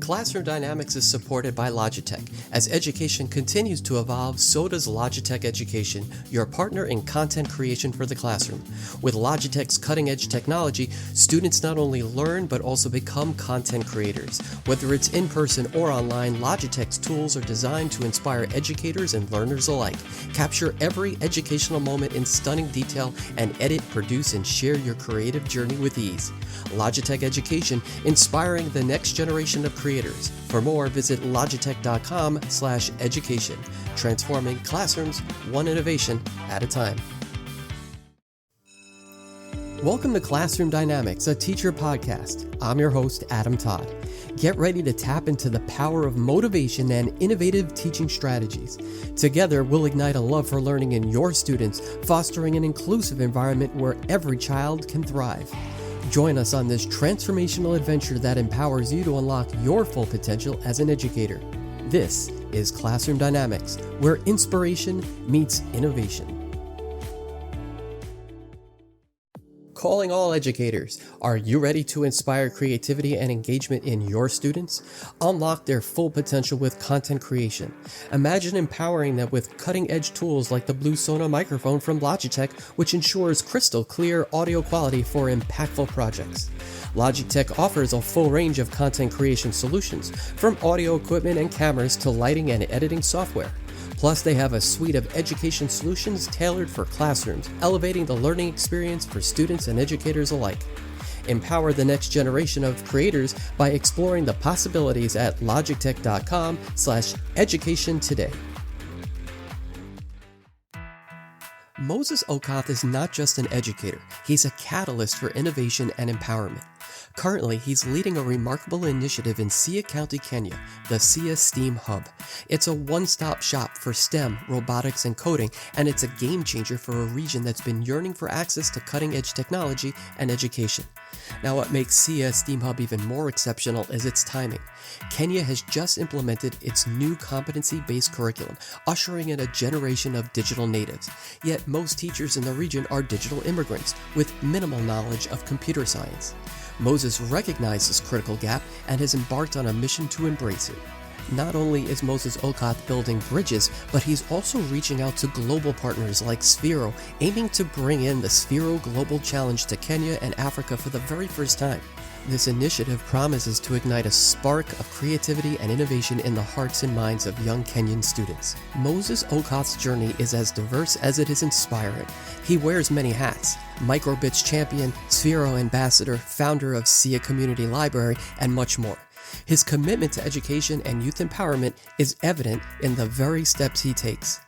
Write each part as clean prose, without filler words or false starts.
Classroom Dynamics is supported by Logitech. As education continues to evolve, so does Logitech Education, your partner in content creation for the classroom. With Logitech's cutting-edge technology, students not only learn but also become content creators. Whether it's in person or online, Logitech's tools are designed to inspire educators and learners alike. Capture every educational moment in stunning detail and edit, produce, and share your creative journey with ease. Logitech Education, inspiring the next generation of creators. For more, visit logitech.com/education, transforming classrooms one innovation at a time. Welcome to Classroom Dynamics, a teacher podcast. I'm your host, Adam Todd. Get ready to tap into the power of motivation and innovative teaching strategies. Together, we'll ignite a love for learning in your students, fostering an inclusive environment where every child can thrive. Join us on this transformational adventure that empowers you to unlock your full potential as an educator. This is Classroom Dynamics, where inspiration meets innovation. Calling all educators, are you ready to inspire creativity and engagement in your students? Unlock their full potential with content creation. Imagine empowering them with cutting-edge tools like the Blue Sona microphone from Logitech, which ensures crystal clear audio quality for impactful projects. Logitech offers a full range of content creation solutions, from audio equipment and cameras to lighting and editing software. Plus, they have a suite of education solutions tailored for classrooms, elevating the learning experience for students and educators alike. Empower the next generation of creators by exploring the possibilities at logitech.com/education today. Moses Okoth is not just an educator, he's a catalyst for innovation and empowerment. Currently, he's leading a remarkable initiative in Siaya County, Kenya, the Siaya STEAM Hub. It's a one-stop shop for STEM, robotics, and coding, and it's a game changer for a region that's been yearning for access to cutting-edge technology and education. Now, what makes Siaya STEAM Hub even more exceptional is its timing. Kenya has just implemented its new competency-based curriculum, ushering in a generation of digital natives. Yet most teachers in the region are digital immigrants with minimal knowledge of computer science. Moses recognized this critical gap and has embarked on a mission to embrace it. Not only is Moses Okoth building bridges, but he's also reaching out to global partners like Sphero, aiming to bring in the Sphero Global Challenge to Kenya and Africa for the very first time. This initiative promises to ignite a spark of creativity and innovation in the hearts and minds of young Kenyan students. Moses Okoth's journey is as diverse as it is inspiring. He wears many hats: microbits champion, Sphero ambassador, founder of Siaya Community Library, and much more. His commitment to education and youth empowerment is evident in the very steps he takes.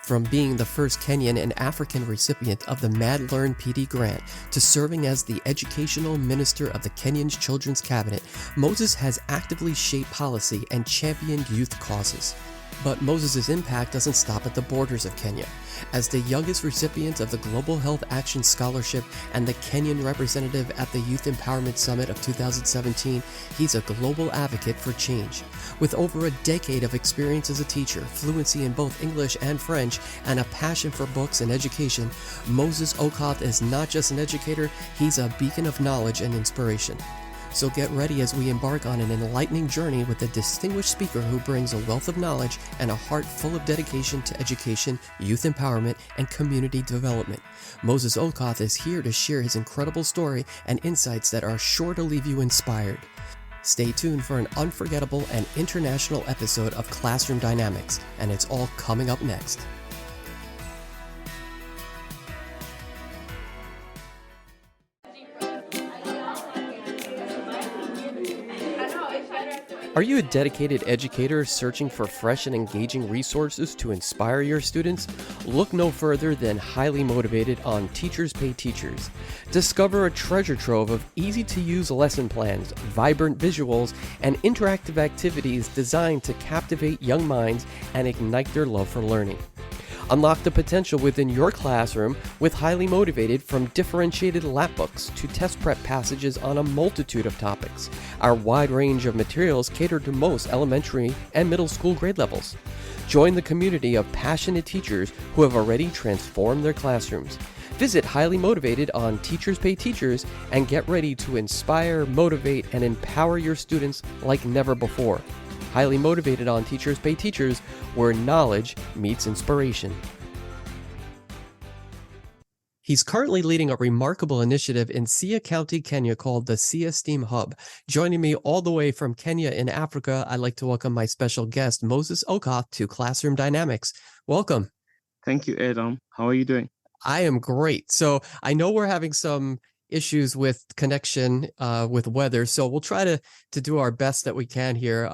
From being the first Kenyan and African recipient of the Mad Learn PD grant to serving as the educational minister of the Kenyan Children's Cabinet, Moses has actively shaped policy and championed youth causes. But Moses' impact doesn't stop at the borders of Kenya. As the youngest recipient of the Global Health Action Scholarship and the Kenyan representative at the Youth Empowerment Summit of 2017, he's a global advocate for change. With over a decade of experience as a teacher, fluency in both English and French, and a passion for books and education, Moses Okoth is not just an educator, he's a beacon of knowledge and inspiration. So get ready as we embark on an enlightening journey with a distinguished speaker who brings a wealth of knowledge and a heart full of dedication to education, youth empowerment, and community development. Moses Okoth is here to share his incredible story and insights that are sure to leave you inspired. Stay tuned for an unforgettable and international episode of Classroom Dynamics, and it's all coming up next. Are you a dedicated educator searching for fresh and engaging resources to inspire your students? Look no further than Highly Motivated on Teachers Pay Teachers. Discover a treasure trove of easy-to-use lesson plans, vibrant visuals, and interactive activities designed to captivate young minds and ignite their love for learning. Unlock the potential within your classroom with Highly Motivated, from differentiated lap books to test prep passages on a multitude of topics. Our wide range of materials cater to most elementary and middle school grade levels. Join the community of passionate teachers who have already transformed their classrooms. Visit Highly Motivated on Teachers Pay Teachers and get ready to inspire, motivate, and empower your students like never before. Highly Motivated on Teachers Pay Teachers, where knowledge meets inspiration. He's currently leading a remarkable initiative in Sia County, Kenya called the Sia STEAM Hub. Joining me all the way from Kenya in Africa, I'd like to welcome my special guest, Moses Okoth, to Classroom Dynamics. Welcome. Thank you, Adam. How are you doing? I am great. So I know we're having some issues with connection with weather, so we'll try to do our best that we can here.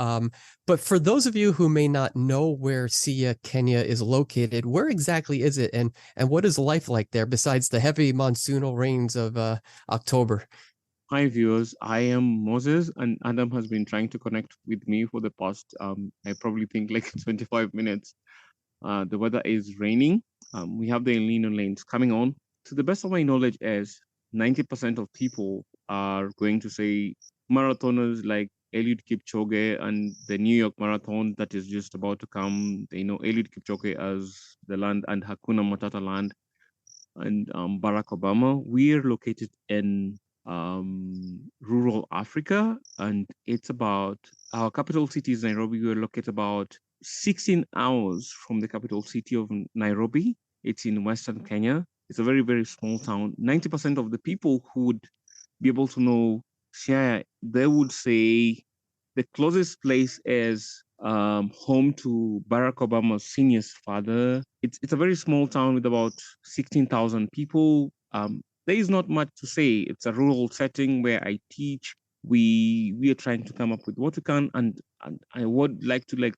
But for those of you who may not know where Sia, Kenya is located, where exactly is it, and what is life like there besides the heavy monsoonal rains of October? Hi, viewers. I am Moses, and Adam has been trying to connect with me for the past, I probably think like 25 minutes. The weather is raining. We have the El Nino lanes coming on. To the best of my knowledge, is 90% of people are going to say marathoners like Eliud Kipchoge and the New York Marathon that is just about to come. They know Eliud Kipchoge as the land and Hakuna Matata land and Barack Obama. We're located in rural Africa, and it's about our capital city is Nairobi. We're located about 16 hours from the capital city of Nairobi. It's in Western Kenya. It's a very, very small town. 90% of the people who would be able to know Share, they would say the closest place is home to Barack Obama's senior's father. It's a very small town with about 16,000 people. There is not much to say. It's a rural setting where I teach. We are trying to come up with what we can, and I would like to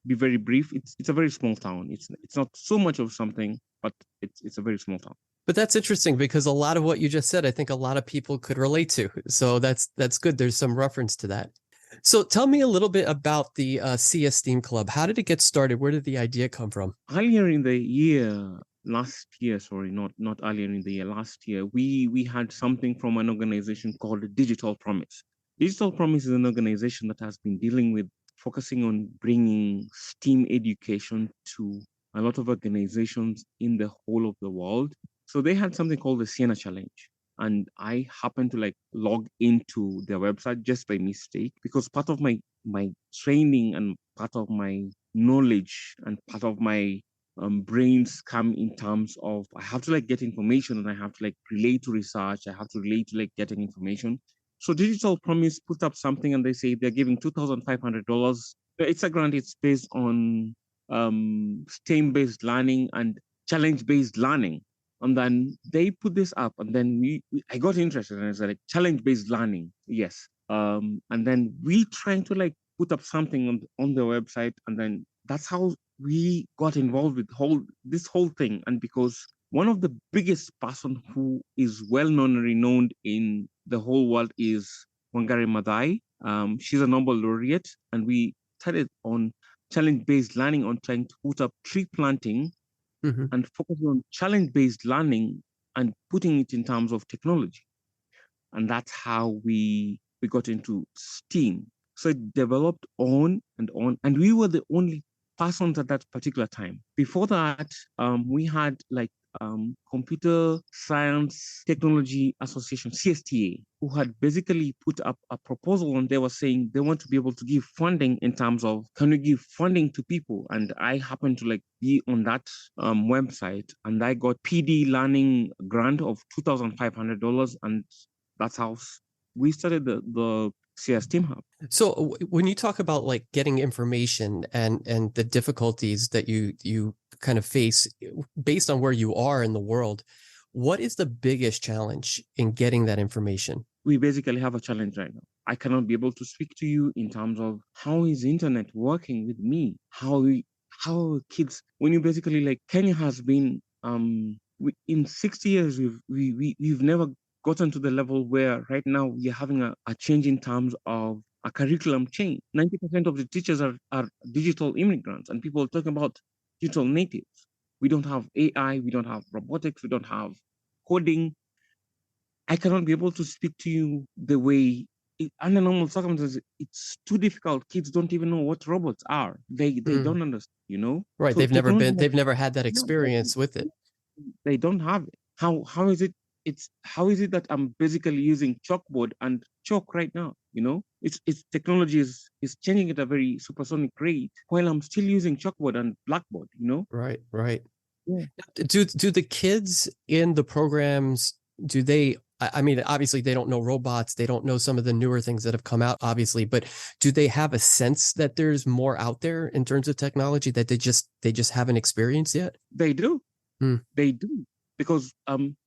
be very brief. It's a very small town. It's not so much of something, but it's a very small town. But that's interesting because a lot of what you just said, I think a lot of people could relate to. So that's good. There's some reference to that. So tell me a little bit about the Sia STEAM Club. How did it get started? Where did the idea come from? Earlier in the year, last year, sorry, not earlier in the year, last year, we had something from an organization called Digital Promise. Digital Promise is an organization that has been dealing with focusing on bringing STEAM education to a lot of organizations in the whole of the world. So they had something called the Siena Challenge. And I happened to log into their website just by mistake because part of my training and part of my knowledge and part of my brains come in terms of I have to get information and I have to relate to research. I have to relate to getting information. So Digital Promise put up something and they say they're giving $2,500. It's a grant. It's based on STEM-based learning and challenge-based learning. And then they put this up, and then I got interested, and I said, challenge-based learning, yes. And then we trying to put up something on the website, and then that's how we got involved with this whole thing. And because one of the biggest person who is well known and renowned in the whole world is Wangari Maathai. She's a Nobel laureate, and we started on challenge-based learning on trying to put up tree planting and focusing on challenge-based learning and putting it in terms of technology. And that's how we got into STEAM. So it developed on, and we were the only persons at that particular time. Before that, we had Computer Science Technology Association, CSTA, who had basically put up a proposal, and they were saying they want to be able to give funding in terms of, can we give funding to people? And I happened to be on that website, and I got PD learning grant of $2,500, and that's how we started the CS Team Hub. So when you talk about getting information and the difficulties that you kind of face based on where you are in the world, what is the biggest challenge in getting that information? We basically have a challenge right now. I cannot be able to speak to you in terms of how is internet working with me, how kids, when you basically Kenya has been in 60 years we've never gotten to the level where right now we are having a change in terms of a curriculum change. 90% of the teachers are digital immigrants, and people are talking about digital natives. We don't have AI, we don't have robotics, we don't have coding. I cannot be able to speak to you the way, under normal circumstances, it's too difficult. Kids don't even know what robots are. They don't understand, Right. So they've never had that experience with it. They don't have it. how is it how is it that I'm basically using chalkboard and chalk right now? It's technology is changing at a very supersonic rate while I'm still using chalkboard and blackboard. Right, right. Yeah. Do the kids in the programs, do they, I mean, obviously they don't know robots, they don't know some of the newer things that have come out, obviously, but do they have a sense that there's more out there in terms of technology that they just haven't experienced yet? They do. Hmm. They do. Because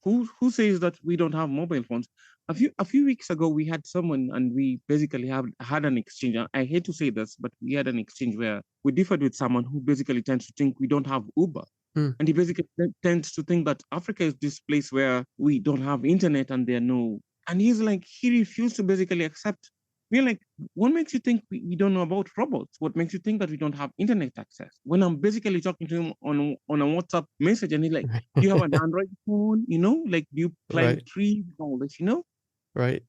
who says that we don't have mobile phones? A few weeks ago we had someone and we basically had an exchange. I hate to say this, but we had an exchange where we differed with someone who basically tends to think we don't have Uber. Hmm. And he basically tends to think that Africa is this place where we don't have internet and there are no. And he's like, he refused to basically accept. We're like, what makes you think we don't know about robots? What makes you think that we don't have internet access? When I'm basically talking to him on a WhatsApp message, and he's like, do you have an Android phone? Like, do you climb Right, trees and all this? right.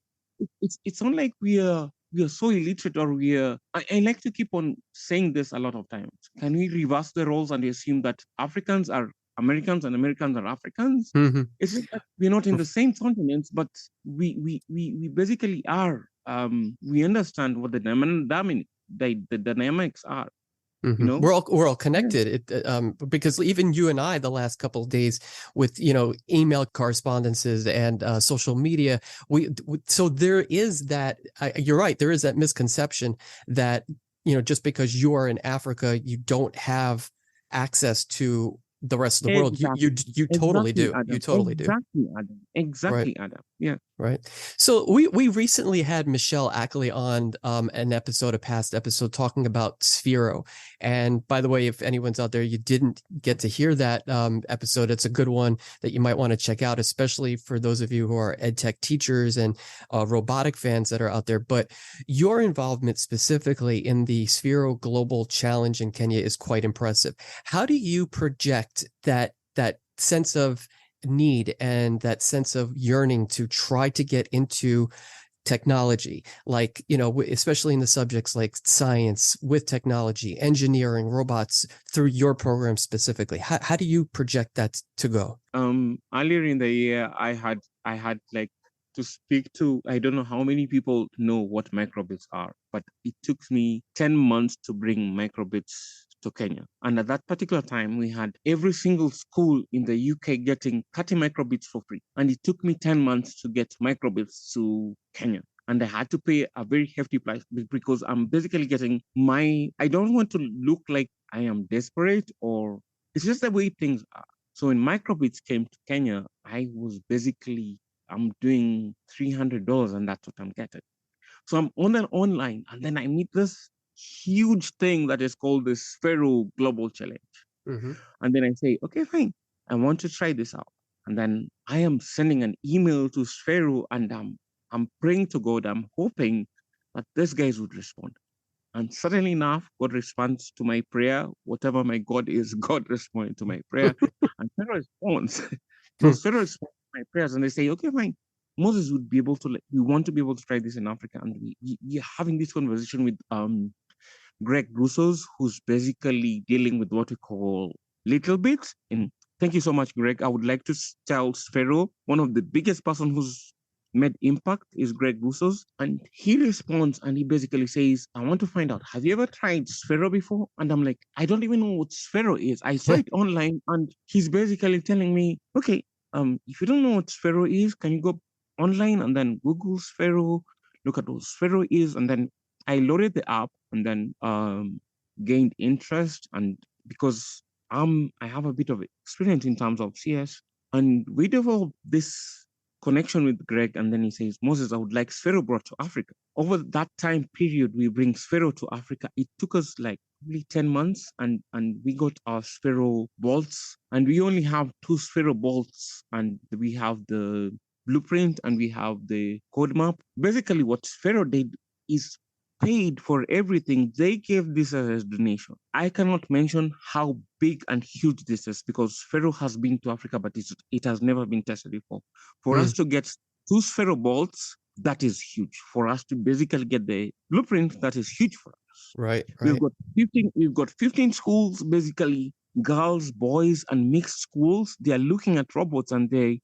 It's not like we are so illiterate or we are. I like to keep on saying this a lot of times. Can we reverse the roles and assume that Africans are Americans and Americans are Africans? Hmm. It's just that we're not in the same continents, but we basically are. We understand what the dynamics are. You Mm-hmm. know. We're all Yeah. connected. Because even you and I, the last couple of days with email correspondences and social media, so there is that. You're right. There is that misconception that just because you are in Africa, you don't have access to the rest of the world. Exactly. You totally Exactly, do. You Adam. totally do. Exactly, Adam. Right. Exactly, Adam. Yeah. Right. So we recently had Michelle Ackley on a past episode talking about Sphero. And by the way, if anyone's out there, you didn't get to hear that episode, it's a good one that you might want to check out, especially for those of you who are ed tech teachers and robotic fans that are out there. But your involvement specifically in the Sphero Global Challenge in Kenya is quite impressive. How do you project that sense of need and that sense of yearning to try to get into technology, like especially in the subjects like science with technology, engineering, robots, through your program specifically? How do you project that to go? Earlier in the year, I had like to speak to, I don't know how many people know what microbits are, but it took me 10 months to bring microbits to Kenya. And at that particular time, we had every single school in the UK getting 30 microbits for free. And it took me 10 months to get microbits to Kenya. And I had to pay a very hefty price because I'm basically getting I don't want to look like I am desperate, or it's just the way things are. So when microbits came to Kenya, I was basically, I'm doing $300 and that's what I'm getting. So I'm online and then I meet this huge thing that is called the Sphero Global Challenge. Mm-hmm. And then I say, okay, fine, I want to try this out. And then I am sending an email to Sphero and I'm praying to God, I'm hoping that these guys would respond. And suddenly enough, God responds to my prayer. Whatever my God is, God responds to my prayer. And Pharaoh responds. So Pharaoh responds to my prayers and they say, okay, fine. Moses would be able to, we want to be able to try this in Africa. And we're having this conversation with Greg Russos, who's basically dealing with what we call little bits. And thank you so much, Greg. I would like to tell Sphero, one of the biggest person who's made impact is Greg Russos. And he responds and he basically says, I want to find out, have you ever tried Sphero before? And I'm like, I don't even know what Sphero is. I saw it online and he's basically telling me, okay, if you don't know what Sphero is, can you go online and then Google Sphero, look at what Sphero is, and then I loaded the app and then gained interest. And because I have a bit of experience in terms of CS, and we developed this connection with Greg. And then he says, Moses, I would like Sphero brought to Africa. Over that time period, we bring Sphero to Africa. It took us like probably 10 months and we got our Sphero bolts. And we only have 2 Sphero bolts and we have the blueprint and we have the code map. Basically, what Sphero did is paid for everything. They gave this as a donation. I cannot mention how big and huge this is because Sphero has been to Africa, but it has never been tested before. For us to get 2 Sphero bolts, that is huge. For us to basically get the blueprint, that is huge for us. Right. We've got 15 schools basically girls, boys, and mixed schools, they are looking at robots and it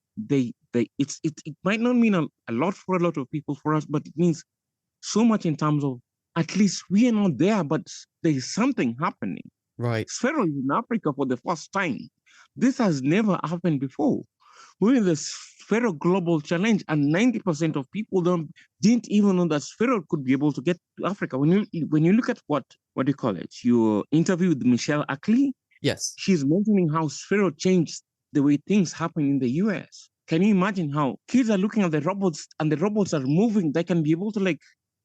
might not mean a lot for a lot of people for us, but it means so much in terms of at least we are not there, but there is something happening. Right. Sphero is in Africa for the first time. This has never happened before. We're in the Sphero Global Challenge, and 90% of people didn't even know that Sphero could be able to get to Africa. When you look at what do you call it? You interview with Michelle Ackley, Yes. she's mentioning how Sphero changed the way things happen in the US. Can you imagine how kids are looking at the robots and the robots are moving? They can be able to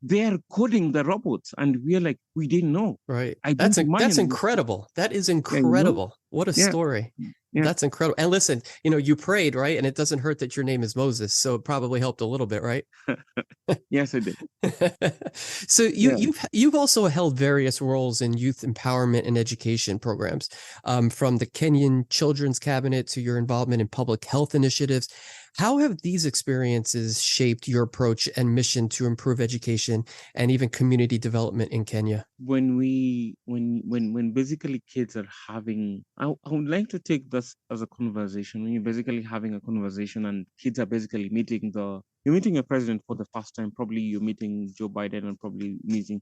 they're coding the robots, and we're like, we didn't know. Right. I didn't That's imagine. incredible. That is Yeah, you know? incredible. What a Yeah, story. yeah. That's incredible. And listen, you prayed, right? And it doesn't hurt that your name is Moses, so it probably helped a little bit, right? Yes, I did. So Yeah. you've also held various roles in youth empowerment and education programs, from the Kenyan Children's Cabinet to your involvement in public health initiatives. How have these experiences shaped your approach and mission to improve education and even community development in Kenya? When basically kids are having, I would like to take this as a conversation. When you're basically having a conversation and kids are basically you're meeting a president for the first time, probably you're meeting Joe Biden and probably meeting,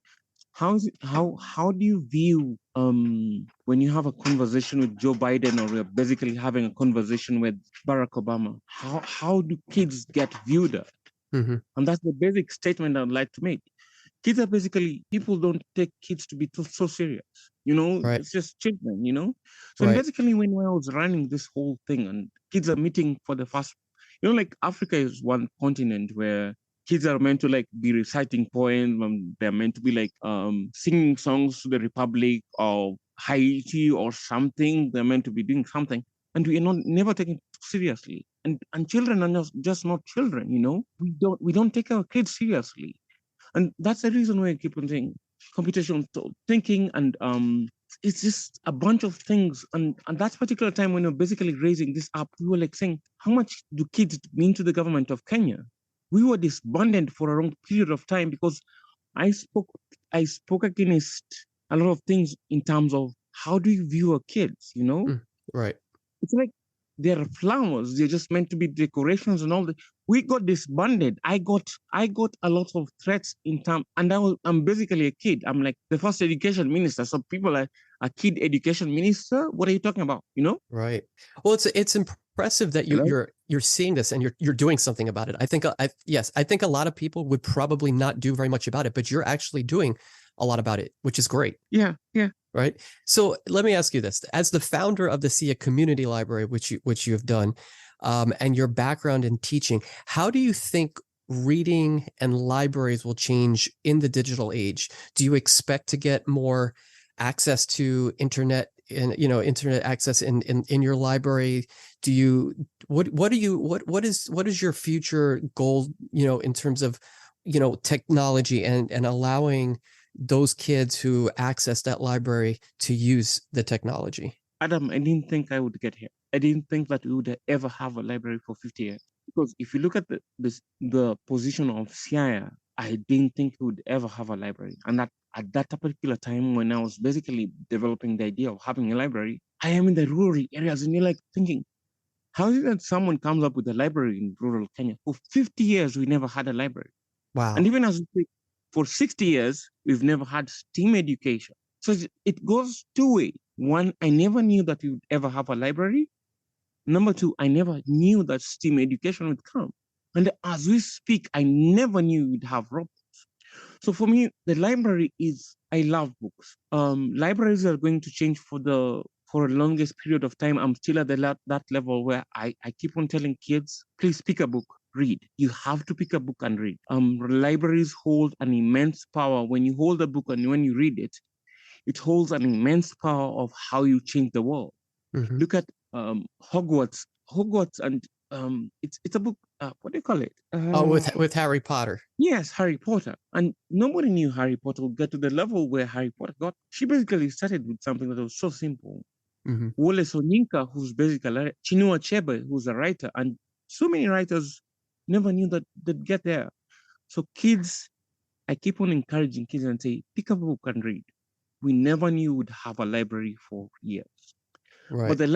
how do you view when you have a conversation with Joe Biden, or you're basically having a conversation with Barack Obama? How do kids get viewed at? Mm-hmm. And that's the basic statement I'd like to make. Kids are basically, people don't take kids to be so serious. Right. It's just children. So Right. basically, when I was running this whole thing and kids are meeting for the first, Africa is one continent where kids are meant to be reciting poems, and they're meant to be singing songs to the Republic or Haiti or something. They're meant to be doing something. And we are not never taken seriously. And children are just not children. We don't take our kids seriously. And that's the reason why I keep on saying computational thinking, and it's just a bunch of things. And at that particular time when we're basically raising this up, we were saying, how much do kids mean to the government of Kenya? We were disbanded for a long period of time because I spoke against a lot of things in terms of how do you view our kids? Right. It's like they're flowers. They're just meant to be decorations and all that. We got disbanded. I got a lot of threats in term, and I'm basically a kid. I'm like the first education minister. So people are a kid education minister. What are you talking about? Right. Well, it's impressive that Hello? you're seeing this and you're doing something about it. I think I think a lot of people would probably not do very much about it, but you're actually doing a lot about it, which is great. Yeah, yeah. Right. So let me ask you this: as the founder of the SIA Community Library, which you have done, and your background in teaching, how do you think reading and libraries will change in the digital age? Do you expect to get more access to internet and internet access in your library? Do you what is your future goal, in terms of technology and allowing those kids who access that library to use the technology? Adam, I didn't think I would get here. I didn't think that we would ever have a library for 50 years. Because if you look at the position of CIA, I didn't think we would ever have a library. And that at that particular time when I was basically developing the idea of having a library, I am in the rural areas, and you're thinking, how is it that someone comes up with a library in rural Kenya? For 50 years, we never had a library. Wow. And even as we speak, for 60 years, we've never had STEAM education. So it goes two ways. One, I never knew that we would ever have a library. Number two, I never knew that STEAM education would come. And as we speak, I never knew we'd have robots. So for me, the library I love books. Libraries are going to change for the longest period of time. I'm still at that level where I keep on telling kids, please pick a book, read. You have to pick a book and read. Libraries hold an immense power. When you hold a book and when you read it, it holds an immense power of how you change the world. Mm-hmm. Look at Hogwarts. Hogwarts, and it's a book. What do you call it? With Harry Potter. Yes, Harry Potter. And nobody knew Harry Potter would get to the level where Harry Potter got. She basically started with something that was so simple. Mm-hmm. Wole Soyinka, who's basically Chinua Achebe, who's a writer, and so many writers never knew that they'd get there. So kids, I keep on encouraging kids and say, pick up a book and read. We never knew we'd have a library for years. Right. But the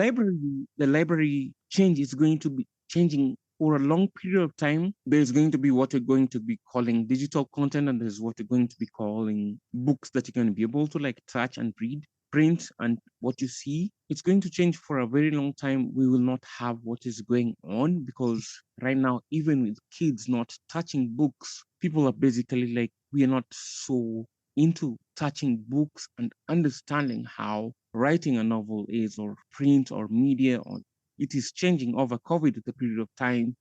library change is going to be changing for a long period of time. There's going to be what we're going to be calling digital content, and there's what we're going to be calling books that you're going to be able to like touch and read, print, and what you see. It's going to change for a very long time. We will not have what is going on because right now, even with kids not touching books, people are basically like, we are not so into touching books and understanding how writing a novel is, or print or media, or it is changing over COVID at the period of time.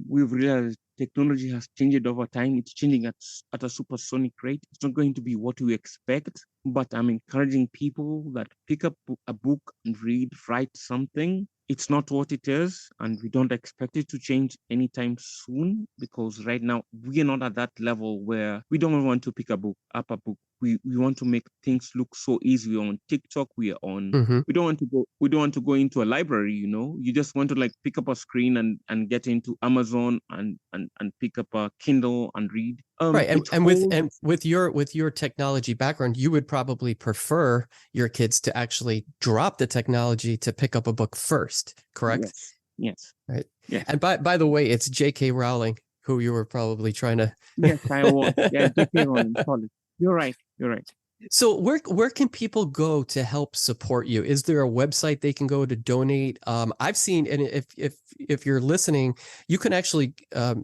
We've realized technology has changed over time. It's changing at a supersonic rate. It's not going to be what we expect, but I'm encouraging people that pick up a book and read, write something. It's not what it is, and we don't expect it to change anytime soon because right now we are not at that level where we don't want to pick up a book. We want to make things look so easy. We're on TikTok, we are on Hmm. we don't want to go into a library, you just want to like pick up a screen and get into Amazon and pick up a Kindle and read. Right. It And holds. with your technology background, you would probably prefer your kids to actually drop the technology to pick up a book first, correct? Yes, Right. yes, And by the way, it's J.K. Rowling who you were probably trying to. yes, I was. Yeah, J.K. Rowling, sorry. You're right. So where can people go to help support you? Is there a website they can go to donate? I've seen, and if you're listening, you can actually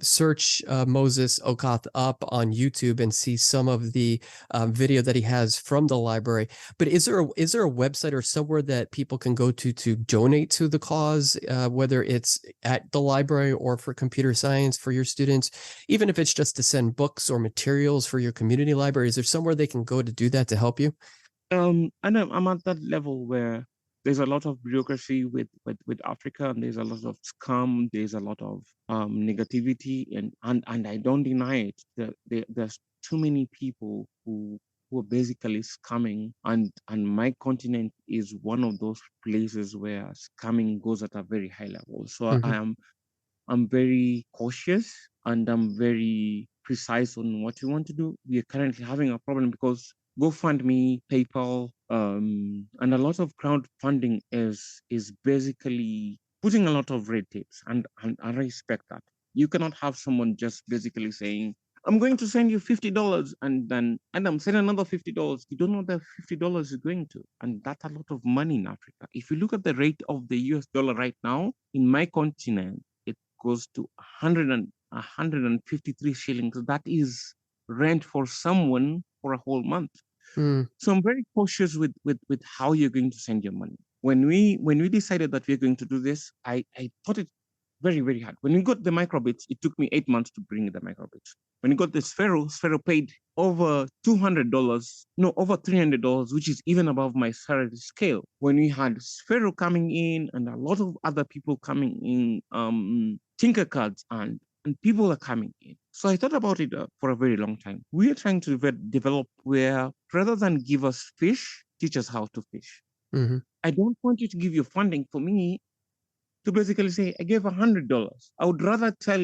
search Moses Okoth up on YouTube and see some of the video that he has from the library. But is there a website or somewhere that people can go to donate to the cause, whether it's at the library or for computer science for your students, even if it's just to send books or materials for your community library? Is there somewhere they can go to do that to help you? And I'm at that level where there's a lot of bureaucracy with Africa, and there's a lot of scam, there's a lot of negativity, and I don't deny it. There's too many people who are basically scamming, and my continent is one of those places where scamming goes at a very high level. So Hmm. I'm very cautious and I'm very precise on what we want to do. We are currently having a problem because GoFundMe, PayPal, and a lot of crowdfunding is basically putting a lot of red tapes, and I respect that. You cannot have someone just basically saying, "I'm going to send you $50," and I'm sending another $50. You don't know where $50 is going to, and that's a lot of money in Africa. If you look at the rate of the US dollar right now in my continent, goes to 153 shillings. That is rent for someone for a whole month. Mm. So I'm very cautious with how you're going to send your money. When we decided that we're going to do this, I thought it very, very hard. When we got the microbits, it took me 8 months to bring the microbits. When we got the Sphero paid over $200, no, over $300, which is even above my salary scale. When we had Sphero coming in and a lot of other people coming in, Tinkercards and people are coming in. So I thought about it for a very long time. We are trying to develop where rather than give us fish, teach us how to fish. Hmm. I don't want you to give your funding for me to basically say, I gave $100. I would rather tell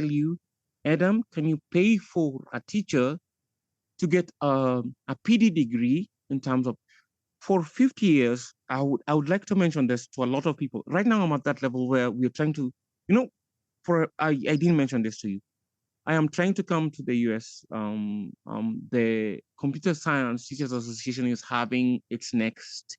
you, Adam, can you pay for a teacher to get a PD degree in terms of for 50 years? I would like to mention this to a lot of people. Right now, I'm at that level where we're trying to, I didn't mention this to you. I am trying to come to the US. The Computer Science Teachers Association is having its next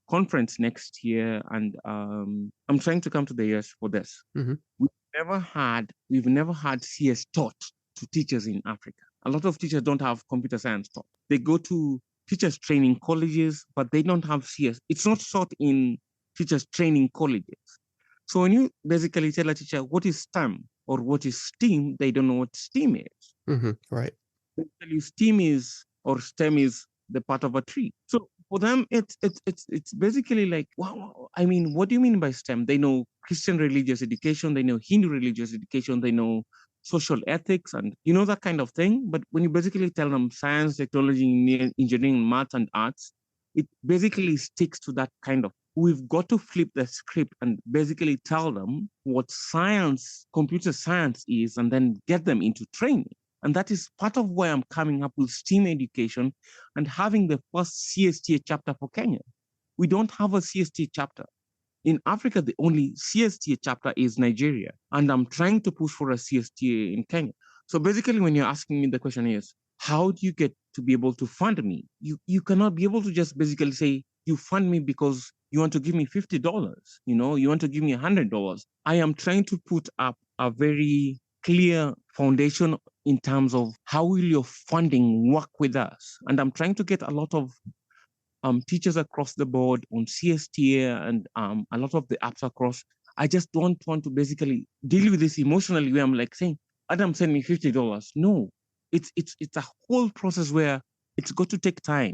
conference next year, and I'm trying to come to the US for this. Hmm. We've never had CS taught to teachers in Africa. A lot of teachers don't have computer science taught. They go to teachers training colleges, but they don't have CS. It's not taught in teachers training colleges. So when you basically tell a teacher what is STEM or what is STEAM, they don't know what STEAM is. Hmm. Right. Basically, STEAM is or STEM is the part of a tree. So for them, it's basically like, wow. I mean, what do you mean by STEM? They know Christian religious education, they know Hindu religious education, they know social ethics, and that kind of thing. But when you basically tell them science, technology, engineering, math, and arts, it basically sticks to that kind of. We've got to flip the script and basically tell them what science, computer science is, and then get them into training. And that is part of why I'm coming up with STEAM education and having the first CSTA chapter for Kenya. We don't have a CST chapter. In Africa, the only CSTA chapter is Nigeria, and I'm trying to push for a CSTA in Kenya. So basically, when you're asking me, the question is, how do you get to be able to fund me? You cannot be able to just basically say you fund me because you want to give me $50. You want to give me $100. I am trying to put up a very clear foundation in terms of how will your funding work with us, and I'm trying to get a lot of teachers across the board on CSTA and a lot of the apps across. I just don't want to basically deal with this emotionally where I'm like saying, Adam, send me $50. No, it's a whole process where it's got to take time.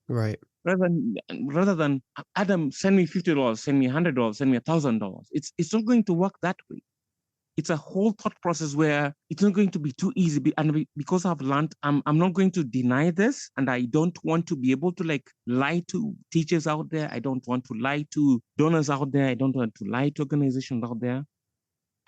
Right. Rather than Adam, send me $50, send me $100, send me $1,000. It's not going to work that way. It's a whole thought process where it's not going to be too easy. And because I've learned, I'm not going to deny this. And I don't want to be able to like lie to teachers out there. I don't want to lie to donors out there. I don't want to lie to organizations out there.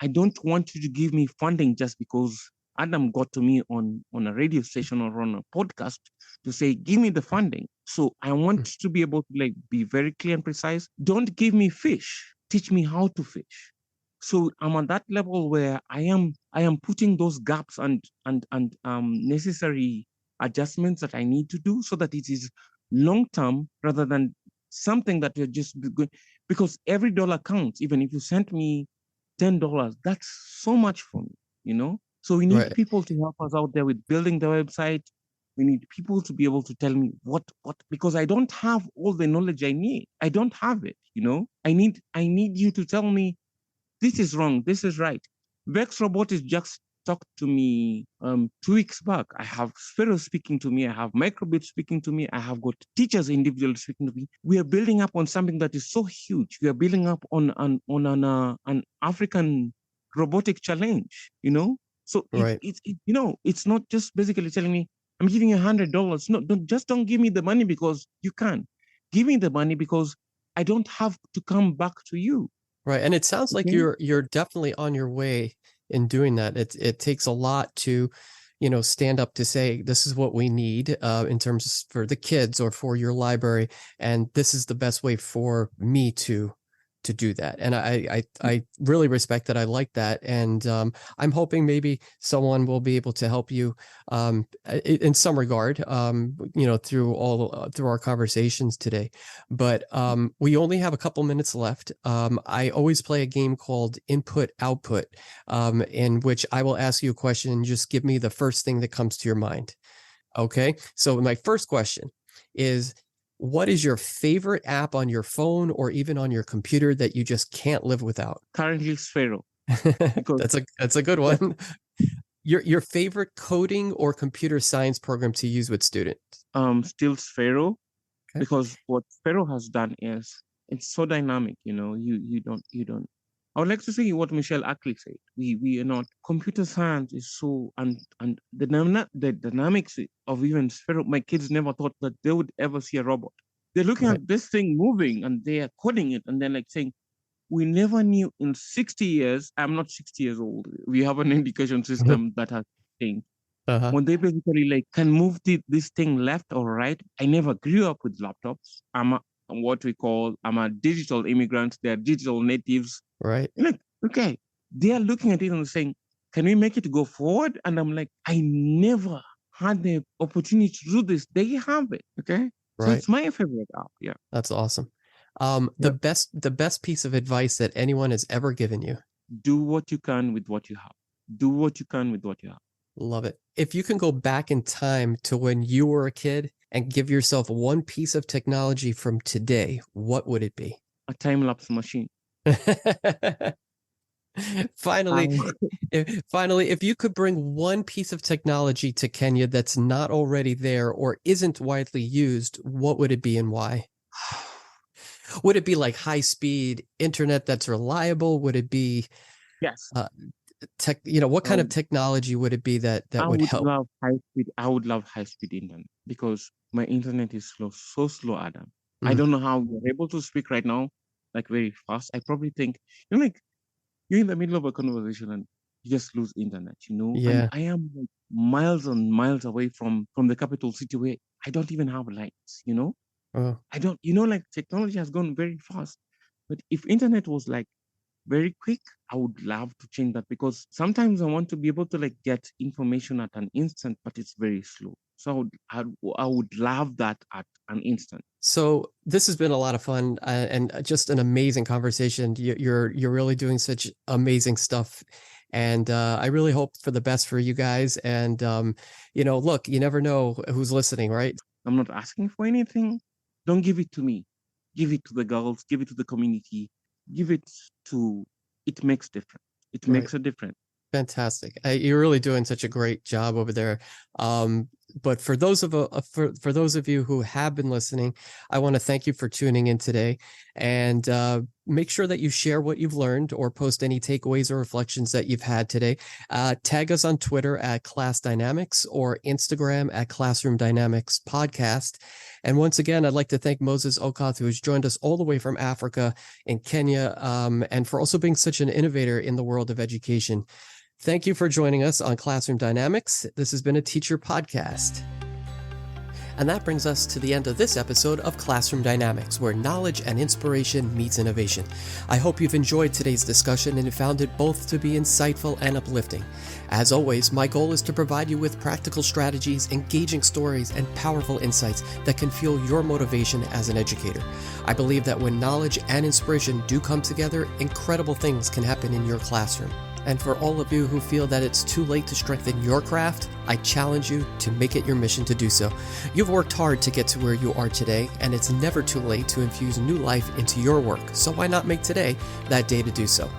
I don't want you to give me funding just because Adam got to me on a radio station or on a podcast to say, give me the funding. So I want to be able to like be very clear and precise. Don't give me fish. Teach me how to fish. So I'm on that level where I am putting those gaps and necessary adjustments that I need to do so that it is long term rather than something that you're just going, because every dollar counts. Even if you sent me $10, that's so much for me. So we need Right. people to help us out there with building the website. We need people to be able to tell me what because I don't have all the knowledge I need. I don't have it. I need you to tell me this is wrong, this is right. Vex Robotics just talked to me 2 weeks back. I have Sparrow speaking to me. I have Microbit speaking to me. I have got teachers individually speaking to me. We are building up on something that is so huge. We are building up on an African robotic challenge. So Right. it's not just basically telling me I'm giving you $100. No, don't give me the money because you can. Give me the money because I don't have to come back to you. Right. And it sounds like Okay. you're definitely on your way in doing that. It takes a lot to, stand up to say this is what we need in terms for the kids or for your library, and this is the best way for me to do that. And I really respect that. I like that, and I'm hoping maybe someone will be able to help you in some regard, through our conversations today. But we only have a couple minutes left. I always play a game called Input Output, in which I will ask you a question and just give me the first thing that comes to your mind. Okay. So my first question is, what is your favorite app on your phone or even on your computer that you just can't live without? Currently Sparrow. Because That's a good one. Your favorite coding or computer science program to use with students? still Sparrow, Okay. because what Sparrow has done is it's so dynamic. You don't. I would like to say what Michelle Ackley said. We are not computer science is so and the dynamics of even Sparrow. My kids never thought that they would ever see a robot. They're looking Right. at this thing moving and they are coding it and they're like saying, we never knew in 60 years. I'm not 60 years old. We have an indication system that has changed. Uh-huh. When they basically like can move this thing left or right. I never grew up with laptops. I'm a digital immigrant. They're digital natives. Right. And like, okay, they are looking at it and saying, can we make it go forward? And I'm like, I never had the opportunity to do this. They have it. Okay. So Right. it's my favorite app. Yeah. That's awesome. Yeah. The best piece of advice that anyone has ever given you. Do what you can with what you have. Do what you can with what you have. Love it. If you can go back in time to when you were a kid and give yourself one piece of technology from today, what would it be? A time lapse machine. Finally, if you could bring one piece of technology to Kenya that's not already there or isn't widely used, what would it be and why? Would it be like high speed internet that's reliable? Would it be Yes. what kind of Um, technology would it be that I would would help? love high speed. I would love high speed internet because my internet is slow, so slow, Adam. I Mm, don't know how you're able to speak right now, like very fast. I probably think like you're in the middle of a conversation and you just lose internet. And yeah, I am like miles and miles away from the capital city where I don't even have lights. Oh. I don't, like technology has gone very fast. But if internet was like very quick, I would love to change that, because sometimes I want to be able to like get information at an instant, but it's very slow. So I would love that at an instant. So this has been a lot of fun, and just an amazing conversation. You're really doing such amazing stuff, and I really hope for the best for you guys. And look, you never know who's listening, right? I'm not asking for anything. Don't give it to me. Give it to the girls. Give it to the community. Give it to. It makes difference. It Right. makes a difference. Fantastic. You're really doing such a great job over there. But for those for those of you who have been listening, I want to thank you for tuning in today, and make sure that you share what you've learned or post any takeaways or reflections that you've had today. Tag us on Twitter at Class Dynamics or Instagram at Classroom Dynamics Podcast. And once again, I'd like to thank Moses Okoth, who has joined us all the way from Africa in Kenya, and for also being such an innovator in the world of education. Thank you for joining us on Classroom Dynamics. This has been a teacher podcast. And that brings us to the end of this episode of Classroom Dynamics, where knowledge and inspiration meets innovation. I hope you've enjoyed today's discussion and found it both to be insightful and uplifting. As always, my goal is to provide you with practical strategies, engaging stories, and powerful insights that can fuel your motivation as an educator. I believe that when knowledge and inspiration do come together, incredible things can happen in your classroom. And for all of you who feel that it's too late to strengthen your craft, I challenge you to make it your mission to do so. You've worked hard to get to where you are today, and it's never too late to infuse new life into your work, so why not make today that day to do so?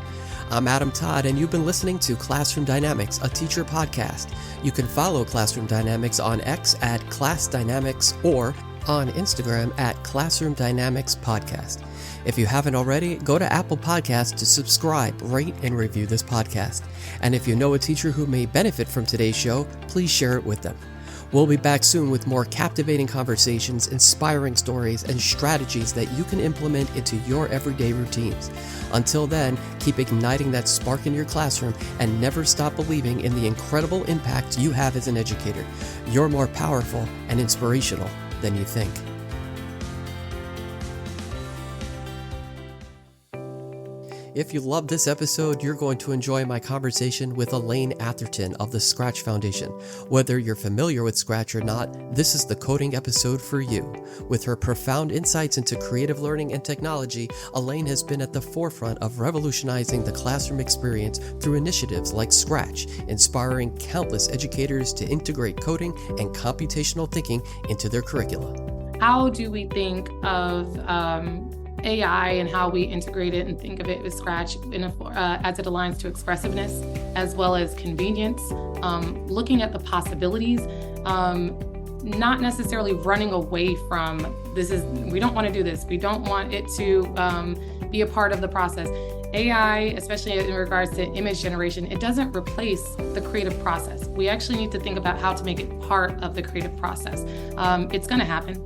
I'm Adam Todd, and you've been listening to Classroom Dynamics, a teacher podcast. You can follow Classroom Dynamics on X at Class Dynamics or on Instagram at Classroom Dynamics Podcast. If you haven't already, go to Apple Podcasts to subscribe, rate, and review this podcast. And if you know a teacher who may benefit from today's show, please share it with them. We'll be back soon with more captivating conversations, inspiring stories, and strategies that you can implement into your everyday routines. Until then, keep igniting that spark in your classroom and never stop believing in the incredible impact you have as an educator. You're more powerful and inspirational than you think. If you loved this episode, you're going to enjoy my conversation with Elaine Atherton of the Scratch Foundation. Whether you're familiar with Scratch or not, this is the coding episode for you. With her profound insights into creative learning and technology, Elaine has been at the forefront of revolutionizing the classroom experience through initiatives like Scratch, inspiring countless educators to integrate coding and computational thinking into their curricula. How do we think of AI and how we integrate it and think of it with Scratch as it aligns to expressiveness as well as convenience, looking at the possibilities, not necessarily running away from we don't want to do this. We don't want it to be a part of the process. AI, especially in regards to image generation, it doesn't replace the creative process. We actually need to think about how to make it part of the creative process. It's going to happen.